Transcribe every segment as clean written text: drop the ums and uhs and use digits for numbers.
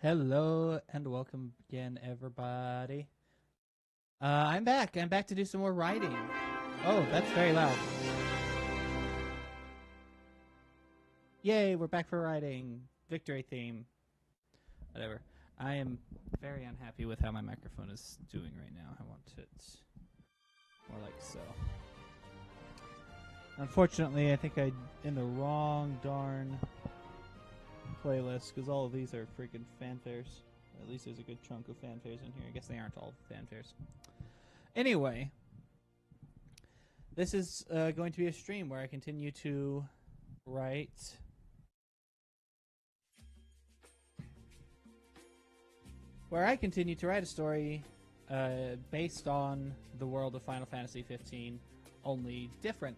Hello and welcome again, everybody. I'm back. I'm back to do some more writing. Oh, that's very loud. Yay, we're back for writing. Victory theme. Whatever. I am very unhappy with how my microphone is doing right now. I want it more like so. Unfortunately, I think I'm in the wrong darn playlist because all of these are freaking fanfares. At least there's a good chunk of fanfares in here. I guess they aren't all fanfares. Anyway, this is going to be a stream where I continue to write a story based on the world of Final Fantasy 15, only different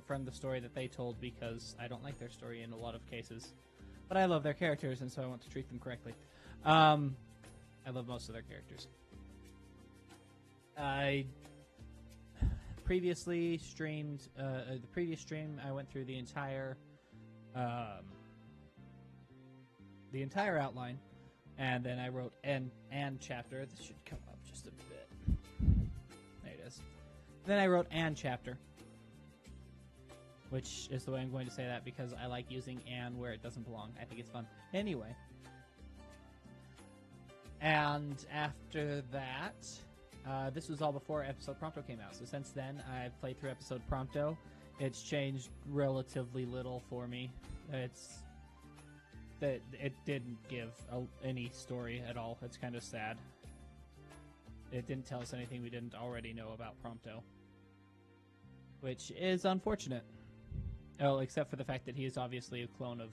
from the story that they told because I don't like their story in a lot of cases. But I love their characters, and so I want to treat them correctly. I love most of their characters. I previously streamed the previous stream. I went through the entire outline, and then I wrote an chapter. This should come up just a bit. There it is. Then I wrote an chapter, which is the way I'm going to say that because I like using "and" where it doesn't belong. I think it's fun. Anyway. And after that, this was all before episode Prompto came out. So since then, I've played through episode Prompto. It's changed relatively little for me. It's that it didn't give any story at all. It's kind of sad. It didn't tell us anything we didn't already know about Prompto, which is unfortunate. Oh, except for the fact that he is obviously a clone of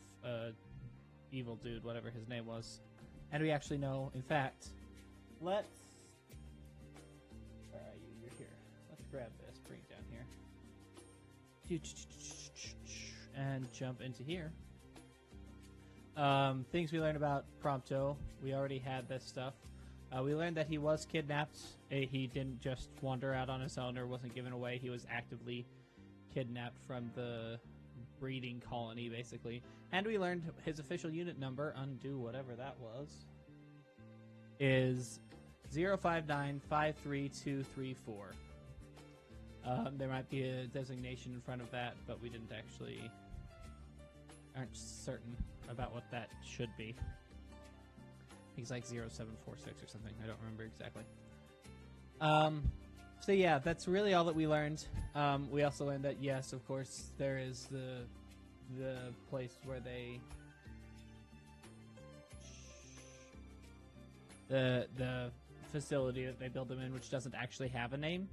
evil dude, whatever his name was. And we actually know, in fact, let's... Where are you? You're here. Let's grab this, bring it down here. And jump into here. Things we learned about Prompto. We already had this stuff. We learned that he was kidnapped. He didn't just wander out on his own or wasn't given away. He was actively kidnapped from the breeding colony, basically. And we learned his official unit number, undo whatever that was, is 059-53234. There might be a designation in front of that, but we aren't certain about what that should be. I think it's like 0746 or something. I don't remember exactly. So yeah, that's really all that we learned. We also learned that, yes, of course, there is the place where the facility that they build them in, which doesn't actually have a name.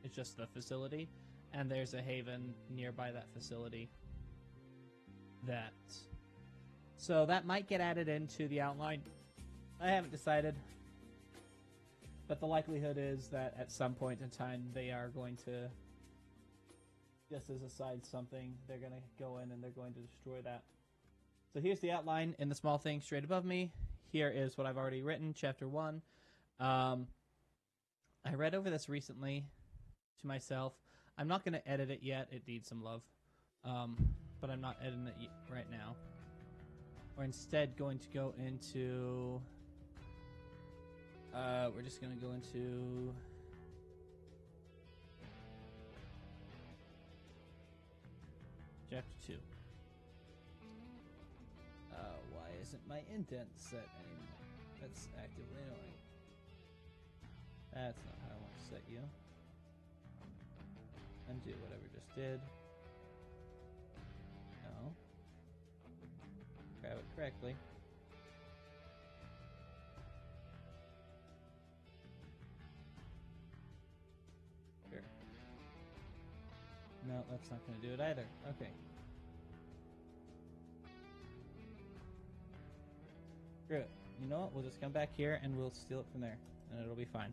It's just the facility. And there's a haven nearby that facility. So that might get added into the outline. I haven't decided. But the likelihood is that at some point in time they are going to, just as a side something, they're going to go in and they're going to destroy that. So here's the outline in the small thing straight above me. Here is what I've already written, Chapter 1. I read over this recently to myself. I'm not going to edit it yet. It needs some love. But I'm not editing it right now. We're instead going to go into... we're just going to go into... Chapter 2. Why isn't my indent set anymore? That's actively annoying. That's not how I want to set you. Undo whatever just did. No. Grab it correctly. Sure. No, that's not going to do it either. Okay. Screw it. You know what? We'll just come back here and we'll steal it from there. And it'll be fine.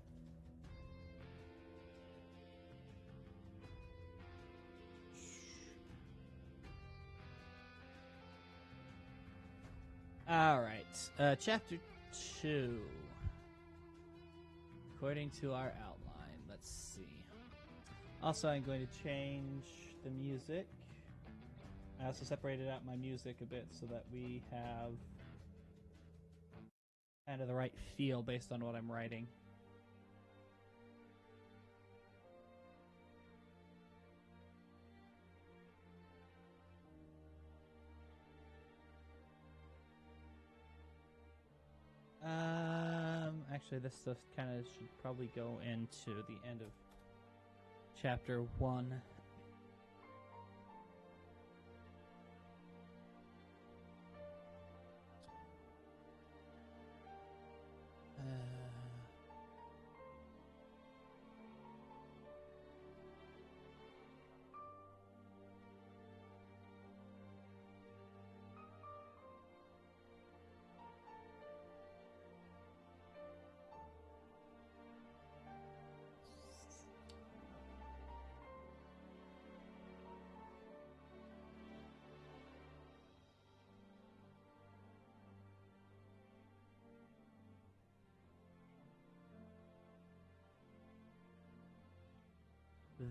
Alright. Chapter 2. According to our outline. Let's see. Also, I'm going to change the music. I also separated out my music a bit so that we have kind of the right feel based on what I'm writing. Actually, this stuff kind of should probably go into the end of chapter 1.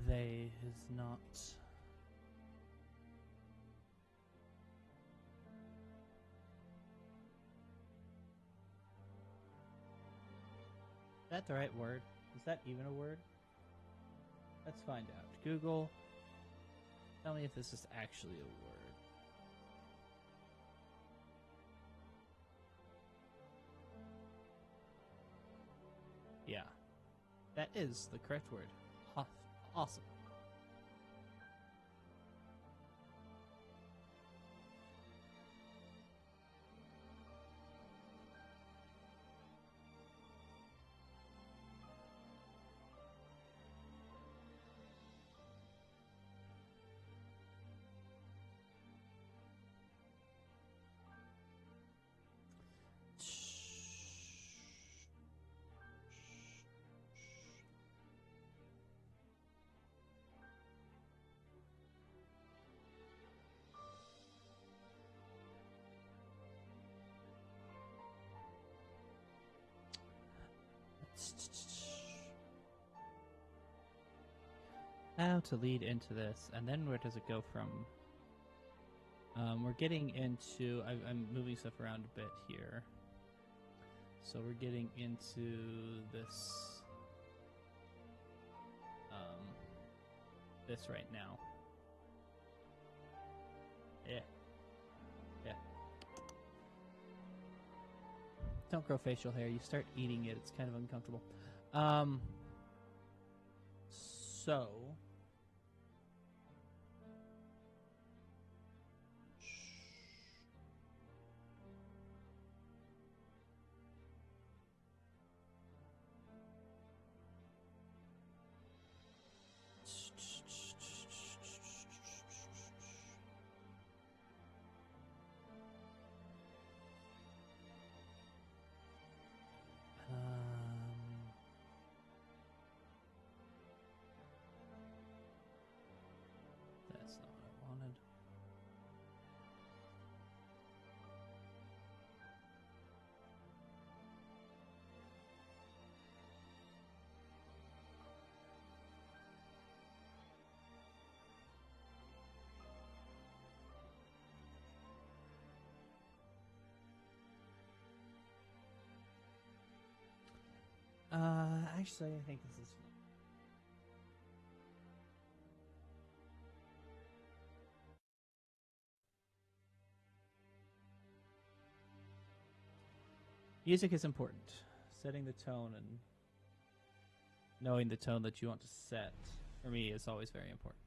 They is not. Is that the right word? Is that even a word? Let's find out. Google, tell me if this is actually a word. Yeah, that is the correct word. Awesome. How to lead into this, and then where does it go from? We're getting into. I'm moving stuff around a bit here, so we're getting into this. This right now. Yeah. Don't grow facial hair. You start eating it. It's kind of uncomfortable. So. That's not what I wanted. Actually, I think this is. Music is important. Setting the tone and knowing the tone that you want to set, for me, is always very important.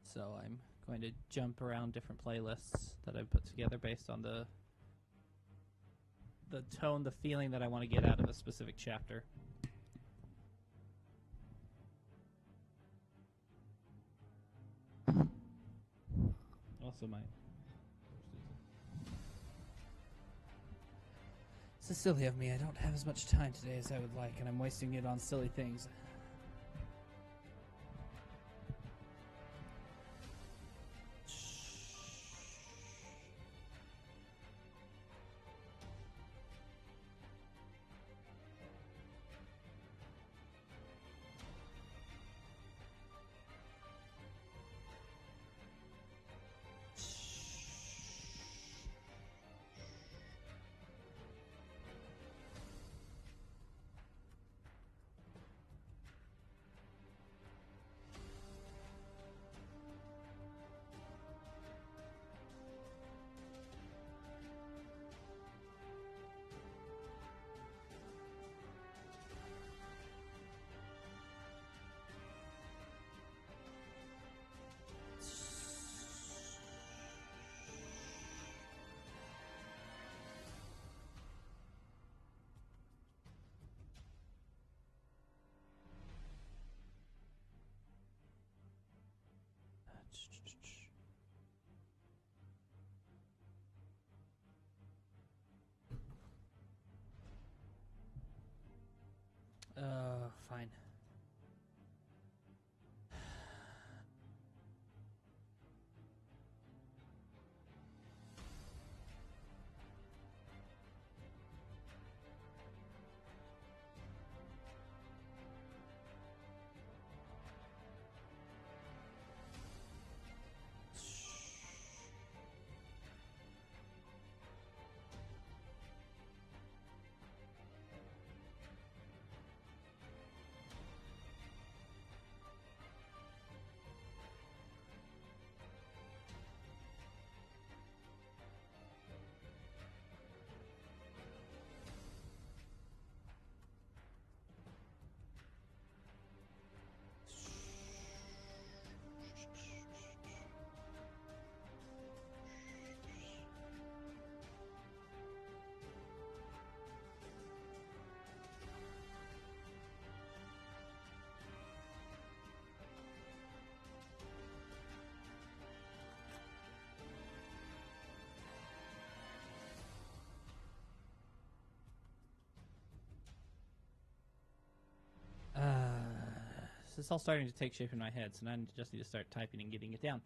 So I'm going to jump around different playlists that I've put together based on the tone, the feeling that I want to get out of a specific chapter. Also, my it's silly of me. I don't have as much time today as I would like, and I'm wasting it on silly things. It's all starting to take shape in my head, so now I just need to start typing and getting it down.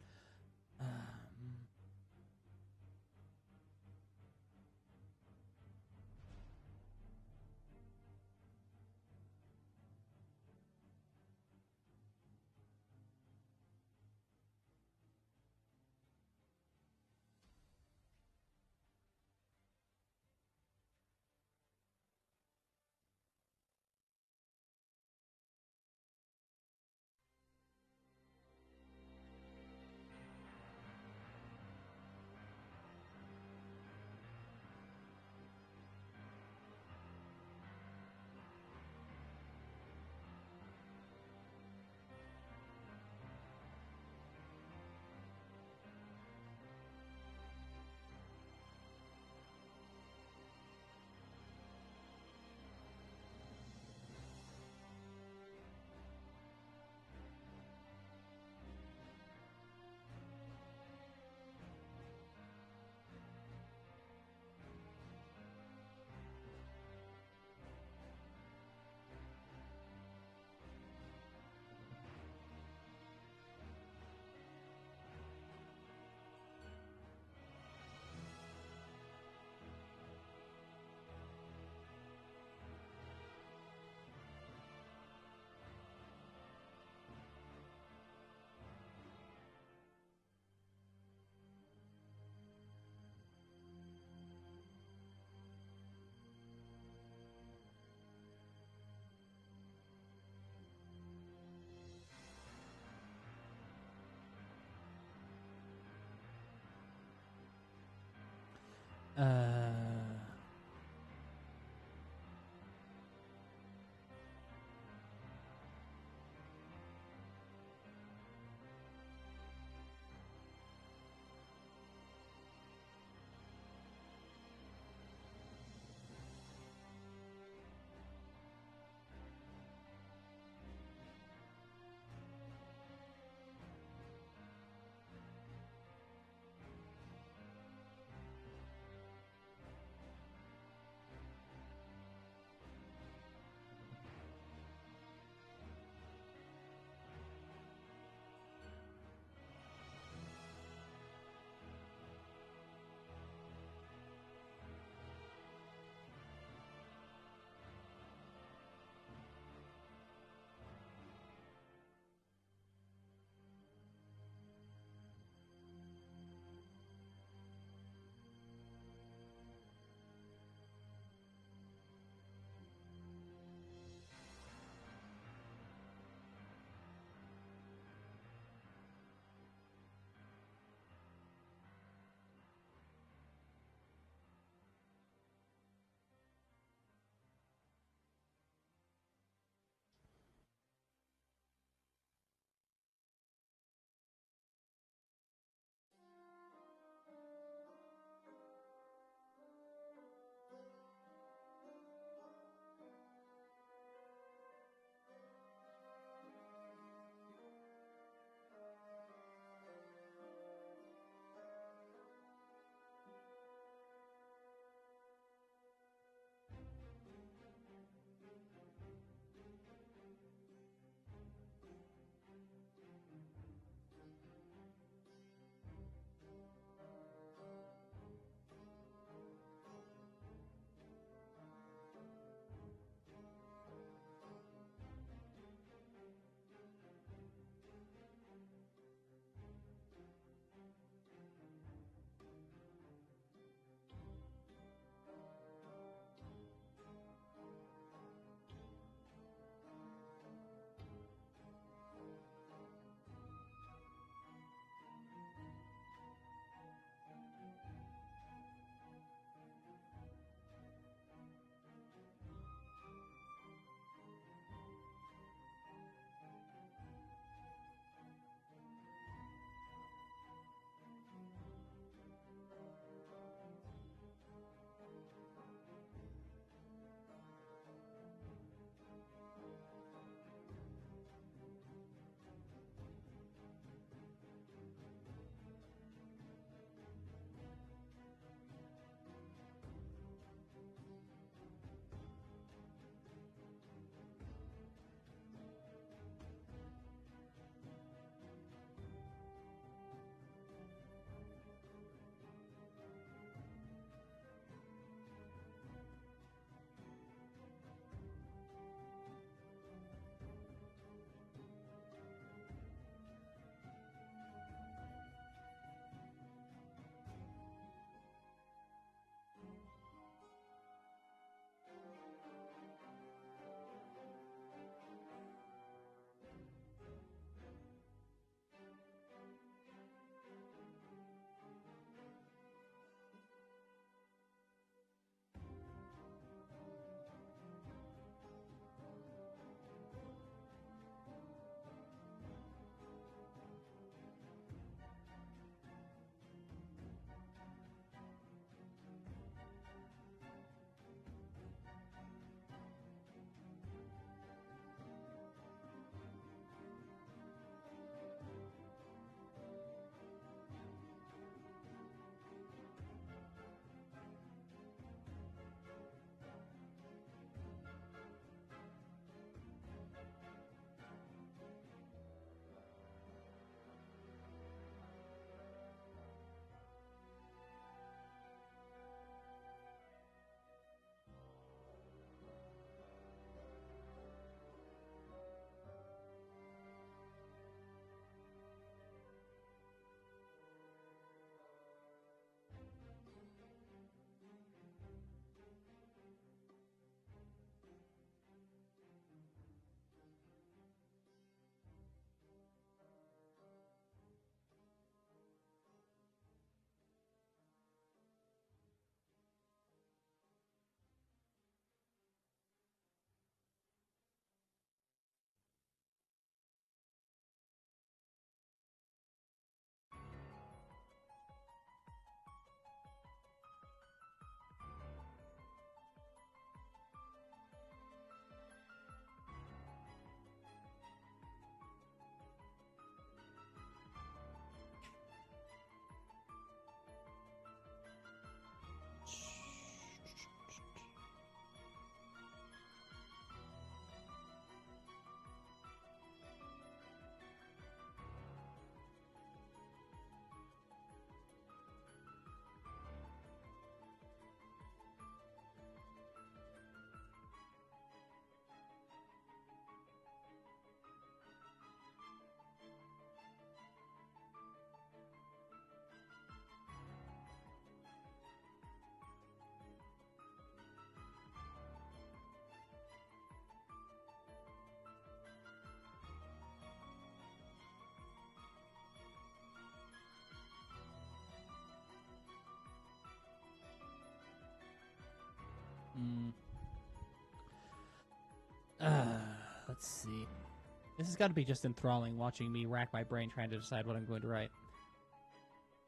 This has got to be just enthralling, watching me rack my brain trying to decide what I'm going to write.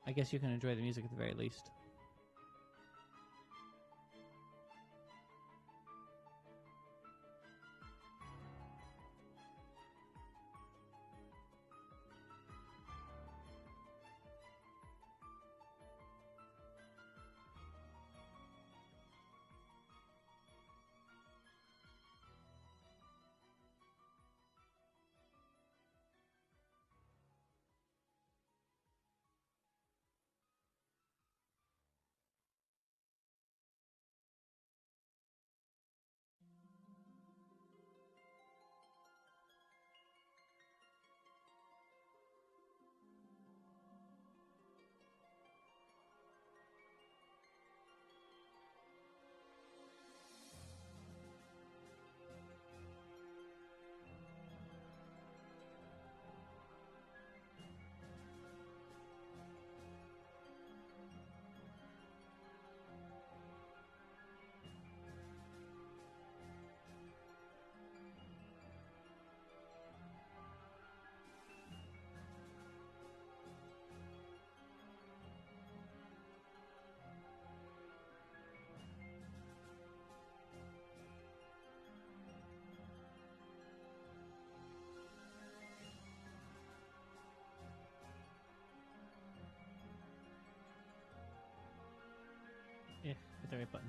I guess you can enjoy the music at the very least. Yeah, hit the right button.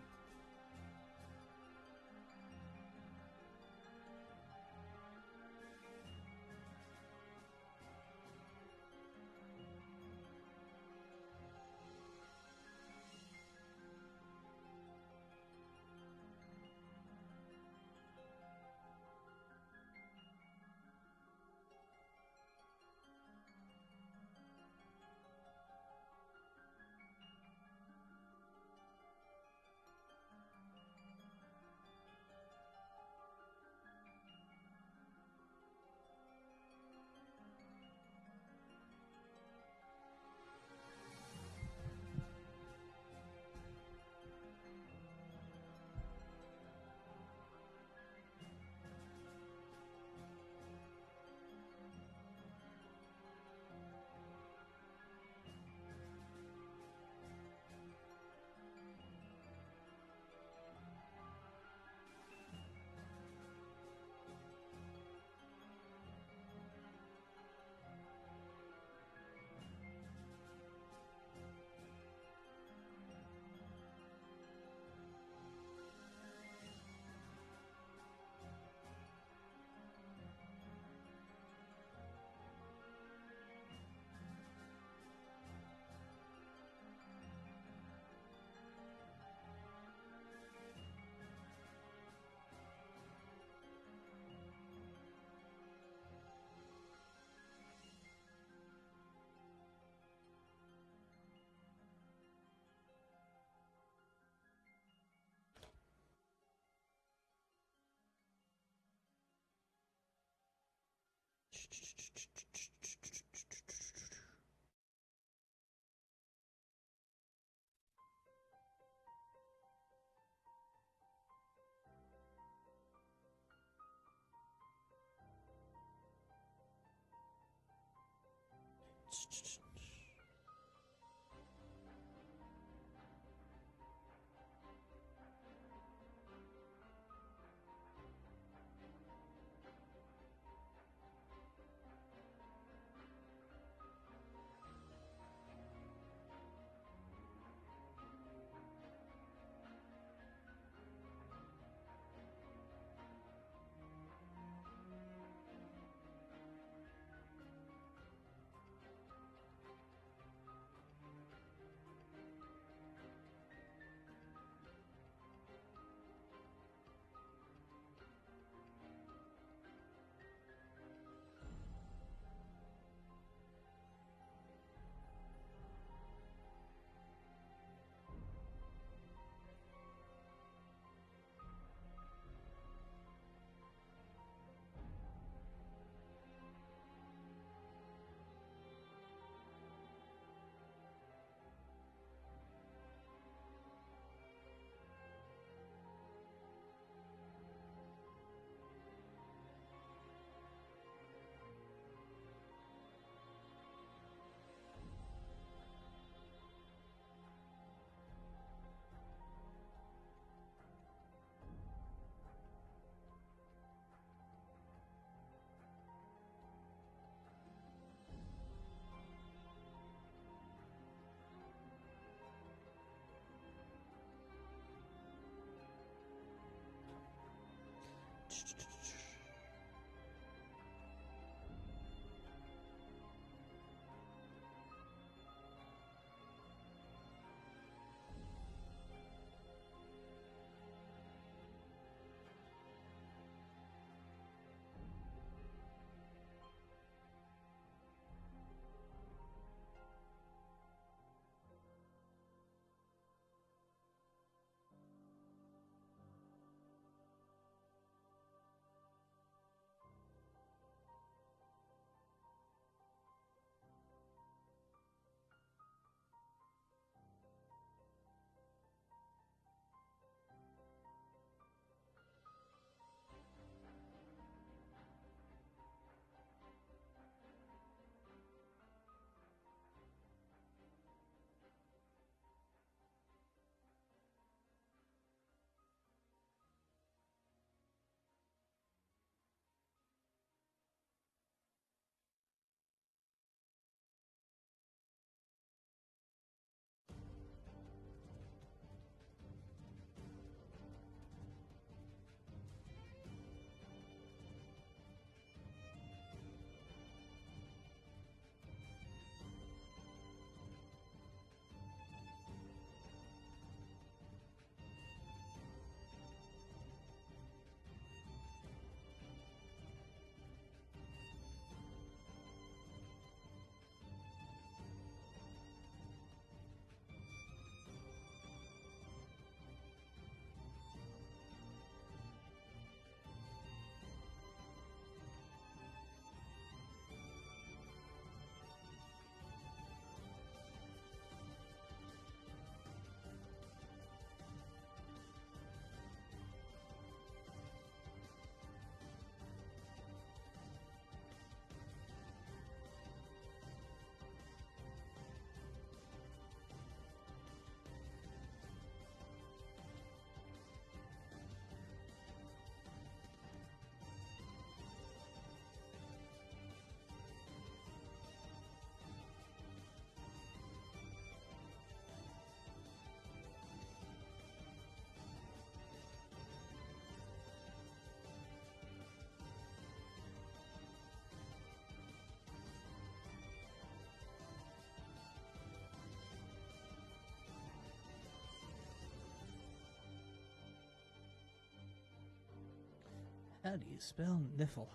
How do you spell Niflheim?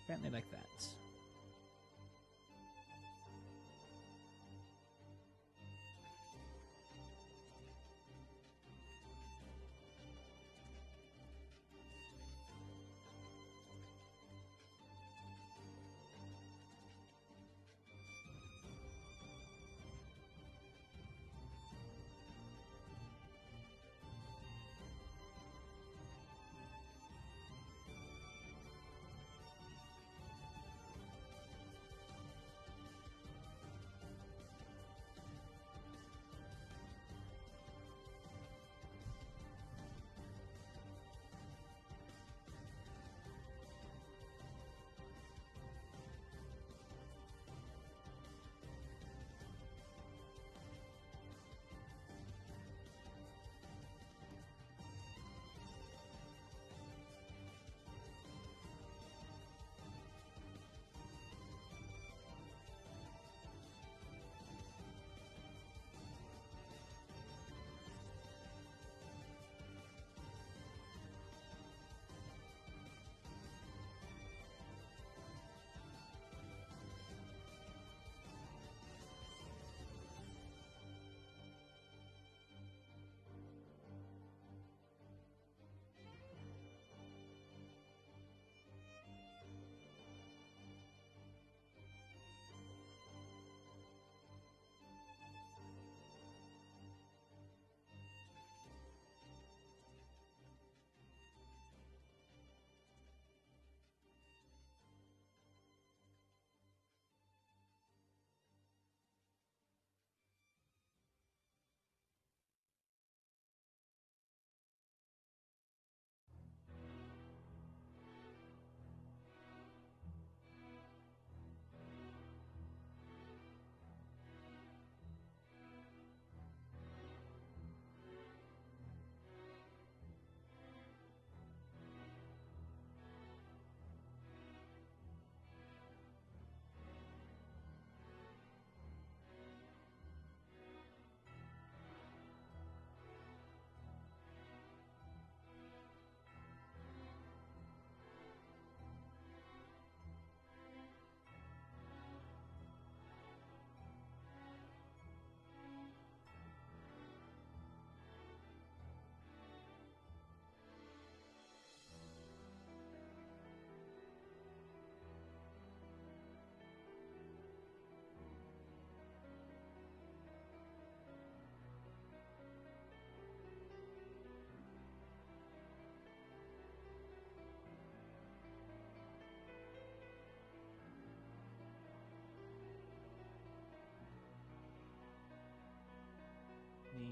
Apparently like that.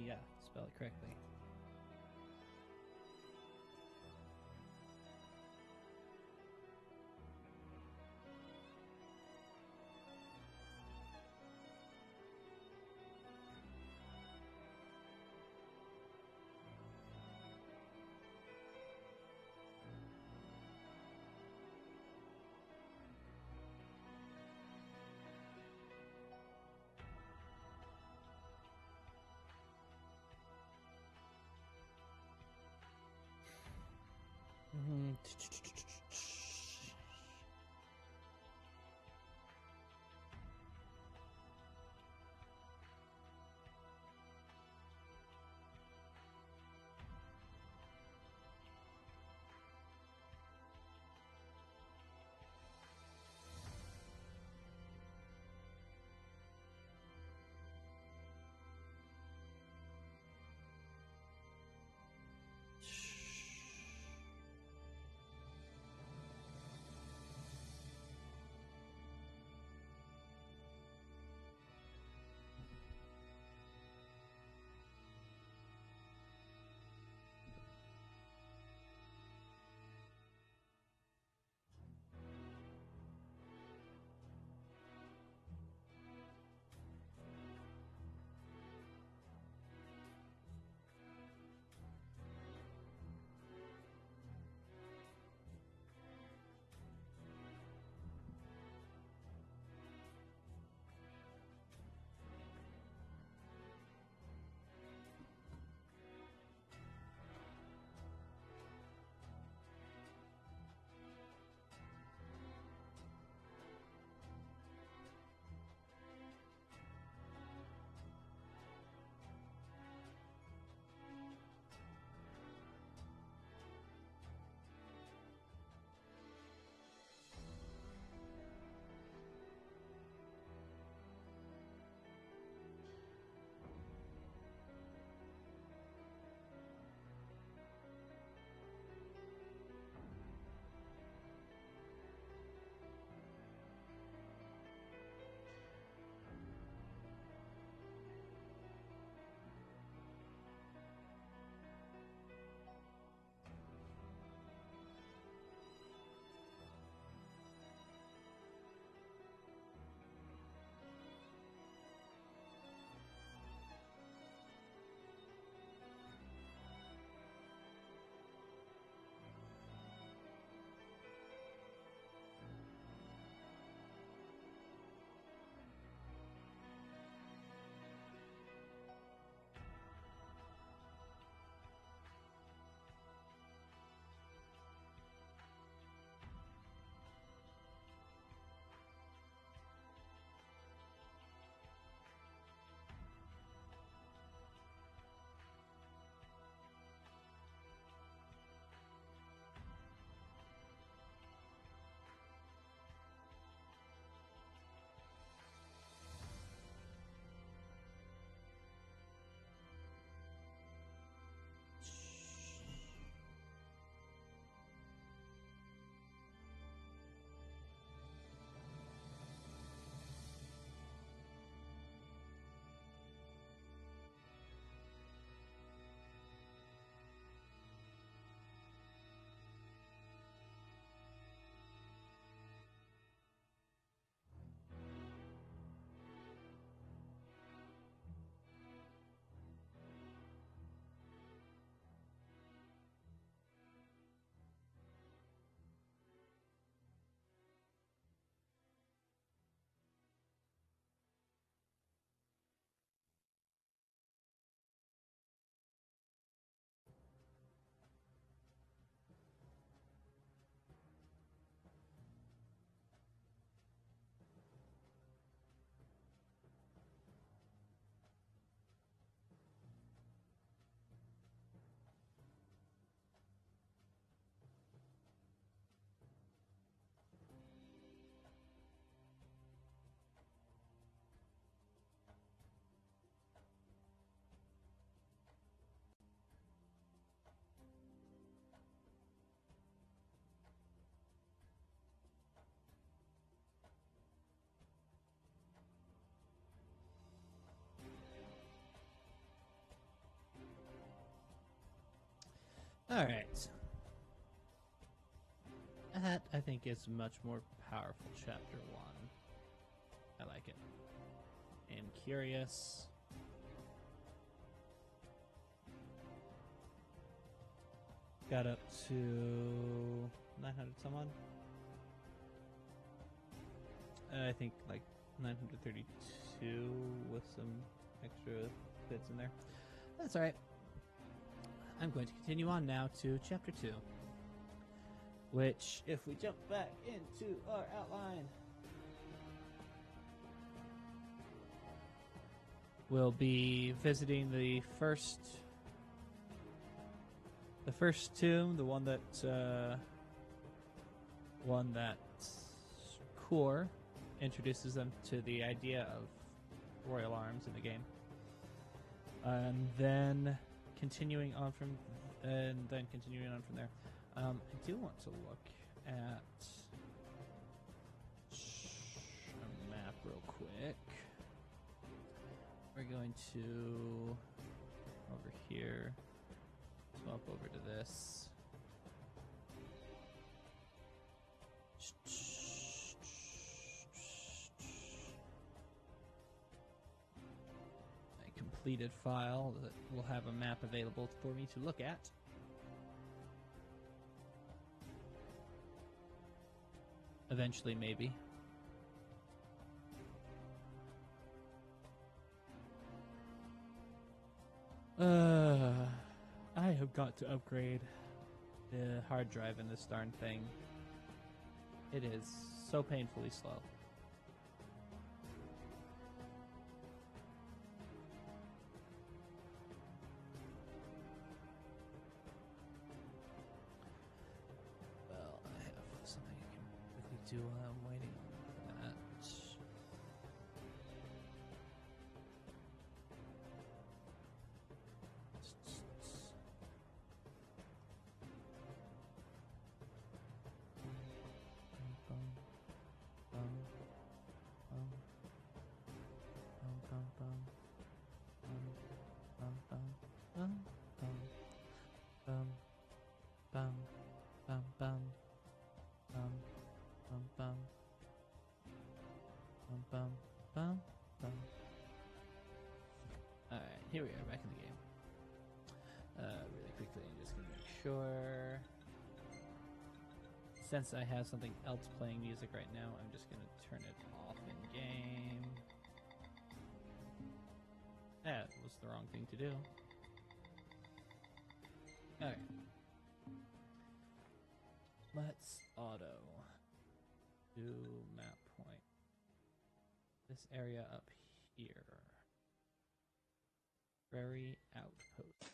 Yeah, spell it correctly. Alright. That, I think, is much more powerful Chapter 1. I like it. I am curious. Got up to 900 some odd. I think like 932 with some extra bits in there. That's alright. I'm going to continue on now to Chapter 2. Which, if we jump back into our outline, we'll be visiting the first tomb, the one that Core introduces them to the idea of royal arms in the game, and then continuing on from there. I do want to look at a map real quick. We're going to over here, swap over to this. A completed file that will have a map available for me to look at. Eventually, maybe. I have got to upgrade the hard drive in this darn thing. It is so painfully slow. Well, I have something I can quickly do while I'm waiting for that. Alright, here we are back in the game. Really quickly, I'm just gonna make sure. Since I have something else playing music right now, I'm just gonna turn it off in game. That was the wrong thing to do. Alright. Let's auto do map point. This area up here. Prairie Outposts.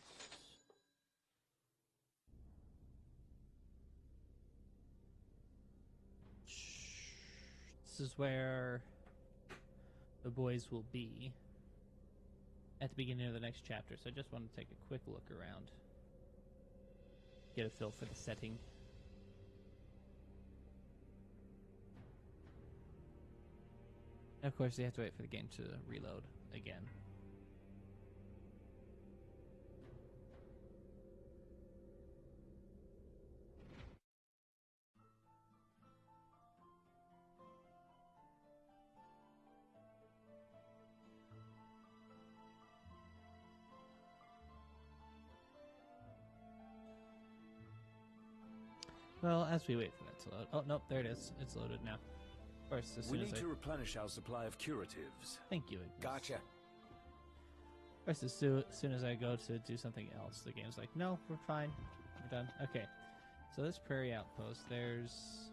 This is where the boys will be at the beginning of the next chapter, so I just want to take a quick look around. Get a feel for the setting. And of course, you have to wait for the game to reload again. Well, as we wait for that to load. Oh, nope, there it is. It's loaded now. Of course, as soon as we need to replenish our supply of curatives. Thank you, Ignis. Gotcha. Of course, as soon as I go to do something else, the game's like, no, we're fine. We're done. Okay. So this Prairie Outpost, there's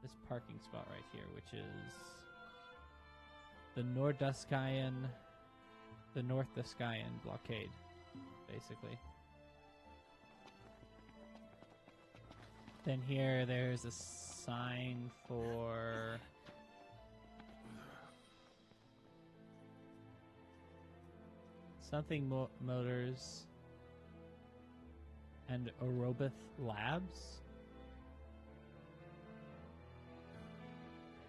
this parking spot right here, which is the Norduskian blockade, basically. Then here, there's a sign for something Motors and Aerobith Labs.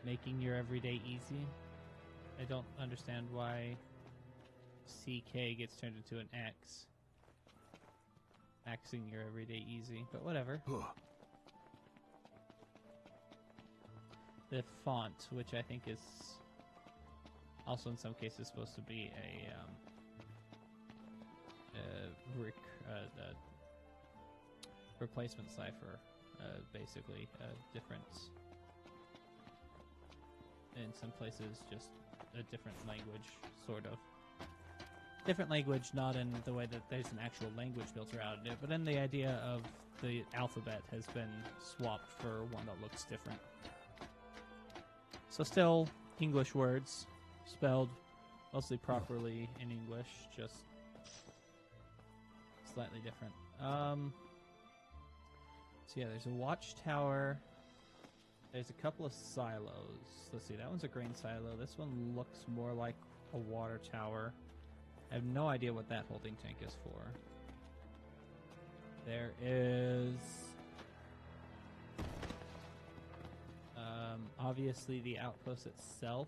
Making your everyday easy. I don't understand why CK gets turned into an X. axing your everyday easy, but whatever. The font, which I think is also in some cases supposed to be a replacement cipher, basically different. In some places, just a different language, sort of. Different language, not in the way that there's an actual language built around it, but in the idea of the alphabet has been swapped for one that looks different. So still English words, spelled mostly properly in English, just slightly different. So yeah, there's a watchtower. There's a couple of silos. Let's see, that one's a grain silo. This one looks more like a water tower. I have no idea what that holding tank is for. There is... obviously the outpost itself.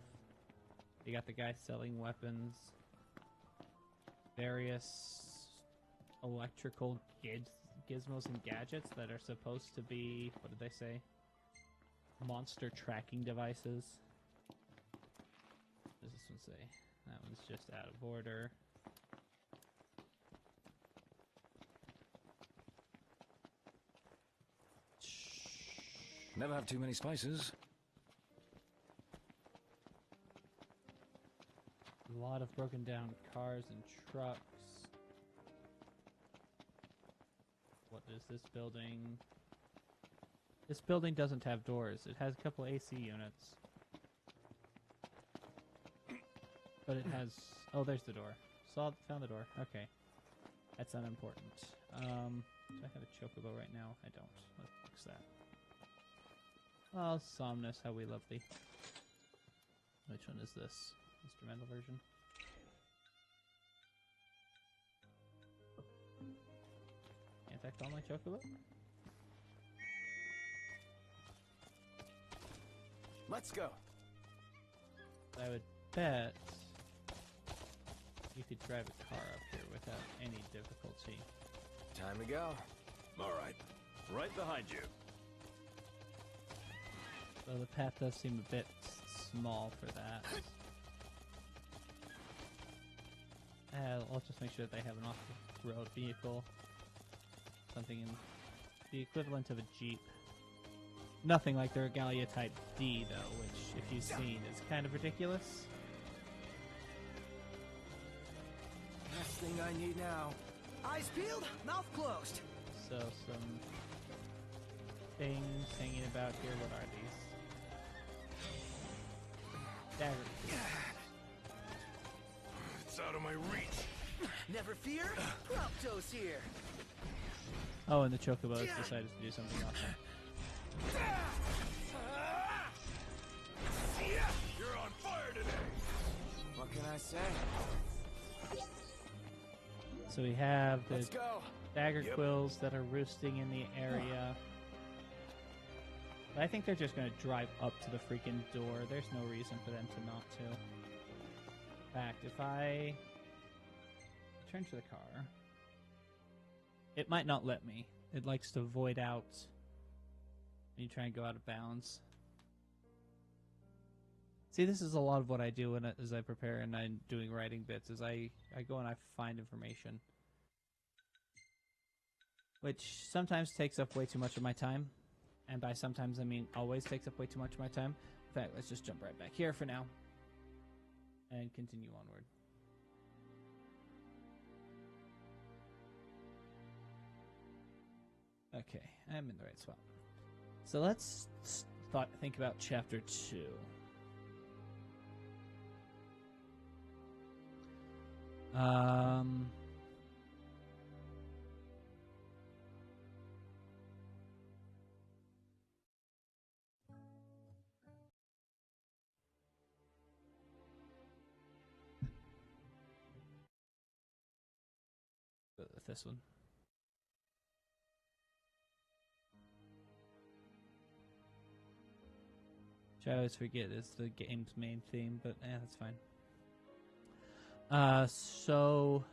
You got the guy selling weapons. Various electrical gizmos and gadgets that are supposed to be... what did they say? Monster tracking devices. What does this one say? That one's just out of order. Never have too many spices. A lot of broken down cars and trucks. What is this building? This building doesn't have doors. It has a couple AC units. But it has... oh, there's the door. Found the door. Okay. That's unimportant. Do I have a chocobo right now? I don't. Let's fix that. Oh, Somnus, how we love thee. Which one is this? Instrumental version? Can't I call my chocobo? Let's go. I would bet you could drive a car up here without any difficulty. Time to go. All right. Right behind you. So the path does seem a bit small for that. I'll just make sure that they have an off-road vehicle. Something in the equivalent of a Jeep. Nothing like the Regalia Type D, though, which, if you've seen, is kind of ridiculous. Last thing I need now. Eyes peeled, mouth closed. So, some things hanging about here. What are these? Dagger. It's out of my reach. Never fear, Prompto's here. Oh, and the Chocobos decided to do something awesome. You're on fire today. What can I say? So we have the Let's go. dagger quills that are roosting in the area. But I think they're just going to drive up to the freaking door. There's no reason for them to not to. In fact, if I return to the car, it might not let me. It likes to void out when you try and go out of bounds. See, this is a lot of what I do as I prepare and I'm doing writing bits, is I go and I find information. Which sometimes takes up way too much of my time. And by sometimes, I mean always takes up way too much of my time. In fact, let's just jump right back here for now. And continue onward. Okay, I'm in the right spot. So let's think about Chapter 2. With this one. Which I always forget is the game's main theme, but that's fine. So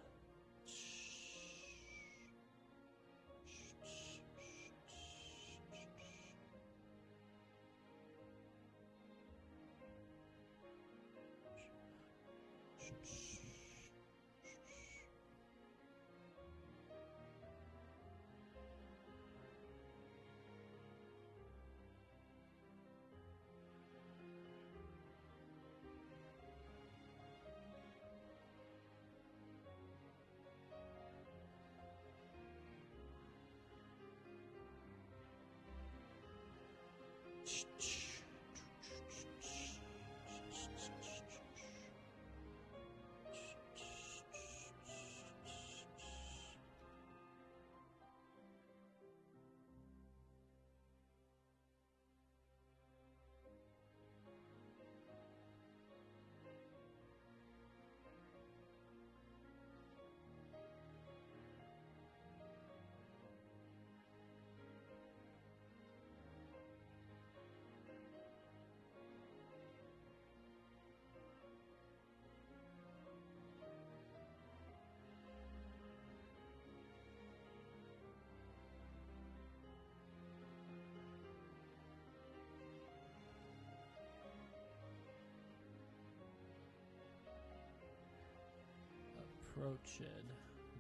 approach it.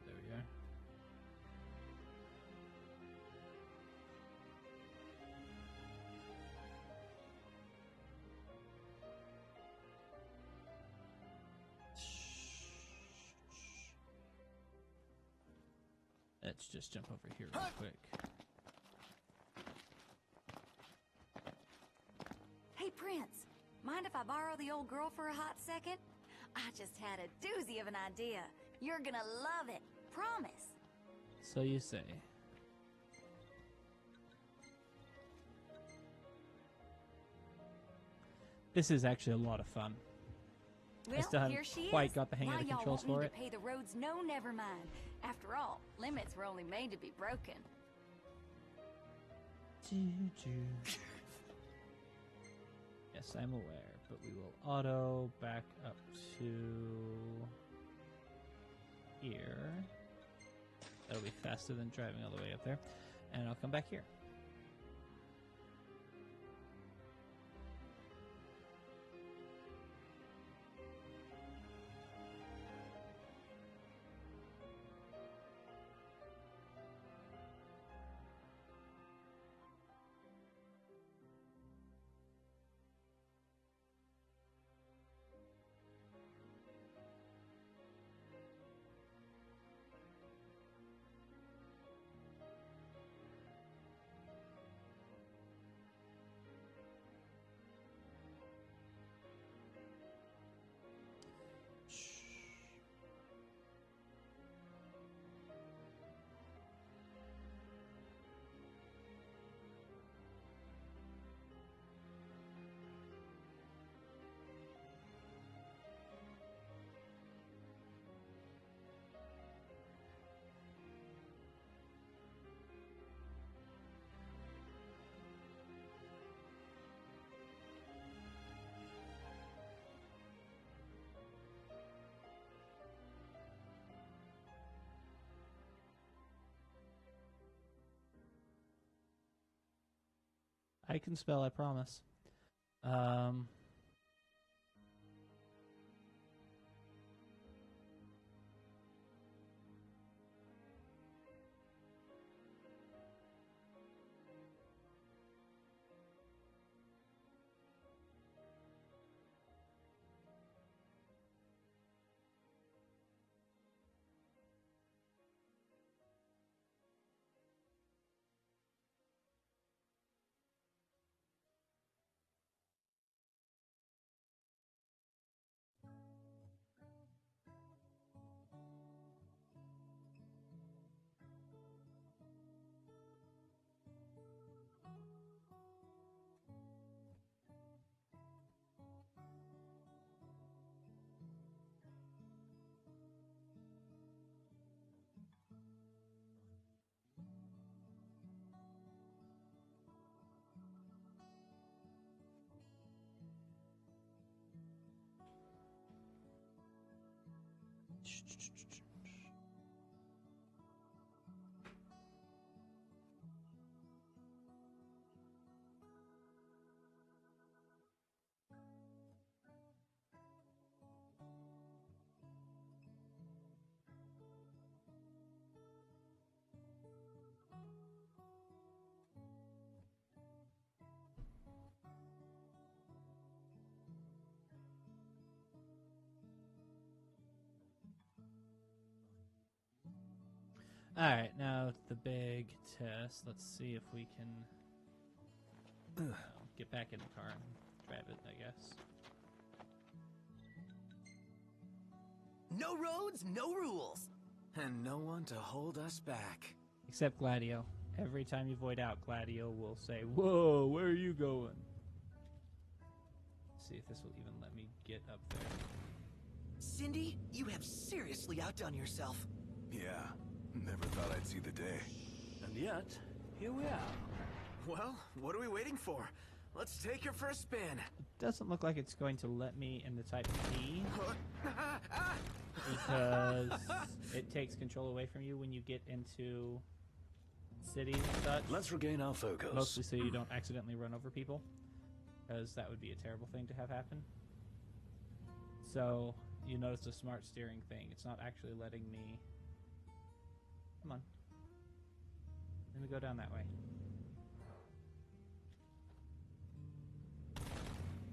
There we are. Let's just jump over here real quick. Hey, Prince. Mind if I borrow the old girl for a hot second? I just had a doozy of an idea. You're gonna love it. Promise. So you say. This is actually a lot of fun. Well, still haven't here she quite is. got the hang of now the y'all controls want me for to it. pay the roads? No, never mind. After all, limits were only made to be broken. Yes, I'm aware, but we will auto back up to here. That'll be faster than driving all the way up there. And I'll come back here. I can spell, I promise. Alright, now the big test. Let's see if we can get back in the car and drive it, I guess. No roads, no rules. And no one to hold us back. Except Gladio. Every time you void out, Gladio will say, "Whoa, where are you going?" Let's see if this will even let me get up there. Cindy, you have seriously outdone yourself. Yeah, never thought I'd see the day. And yet, here we are. Well, what are we waiting for? Let's take her for a spin. It doesn't look like it's going to let me in the type P because it takes control away from you when you get into cities and such. Let's regain our focus. Mostly so you don't accidentally run over people, because that would be a terrible thing to have happen. So you notice the smart steering thing. It's not actually letting me... Come on. Let me go down that way.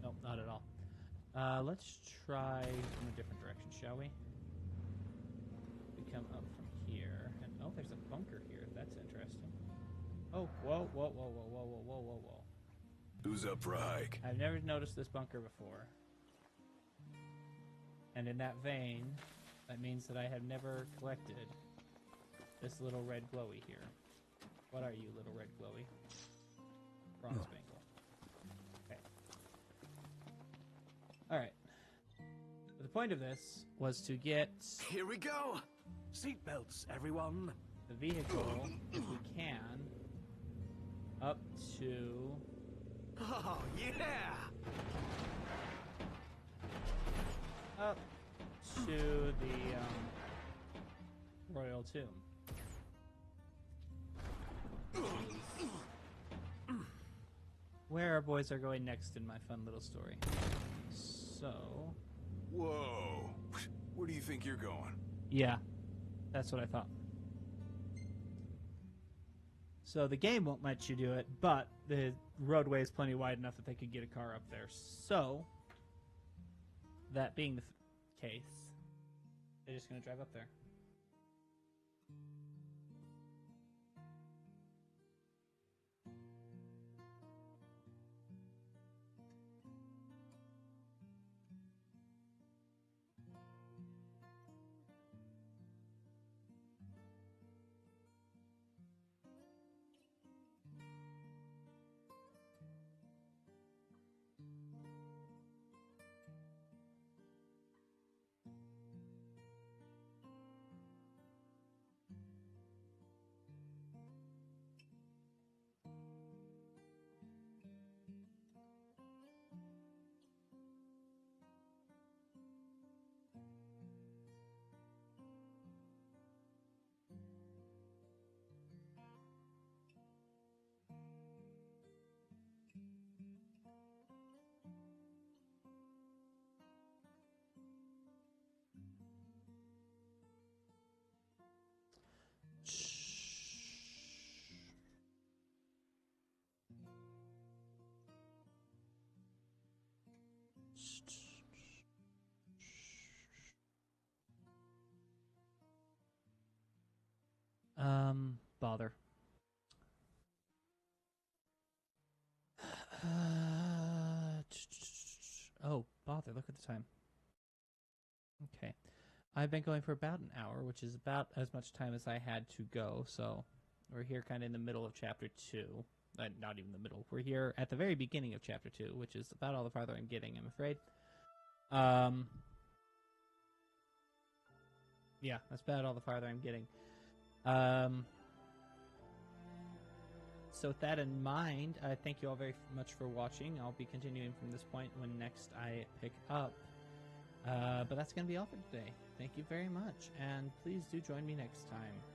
Nope, not at all. Let's try from a different direction, shall we? We come up from here, and oh, there's a bunker here. That's interesting. Oh, whoa, whoa, whoa, whoa, whoa, whoa, whoa, whoa, whoa. Who's up for a hike? I've never noticed this bunker before. And in that vein, that means that I have never collected this little red glowy here. What are you, little red glowy? Bronze bangle. Okay. Alright. The point of this was to get Here we go! Seatbelts, everyone. the vehicle, if we can, up to... Oh, yeah! up to the Royal Tomb. Where our boys are going next in my fun little story. So... Whoa. Where do you think you're going? yeah, that's what I thought. So the game won't let you do it, but the roadway is plenty wide enough that they could get a car up there. So, that being the case, they're just going to drive up there. Bother. Oh, bother, look at the time. Okay. I've been going for about an hour, which is about as much time as I had to go, so we're here kind of in the middle of Chapter 2. Not even the middle. We're here at the very beginning of Chapter 2, which is about all the farther I'm getting, I'm afraid. Yeah, that's about all the farther I'm getting. So with that in mind, I thank you all very much for watching. I'll be continuing from this point when next I pick up. But that's going to be all for today. Thank you very much, and please do join me next time.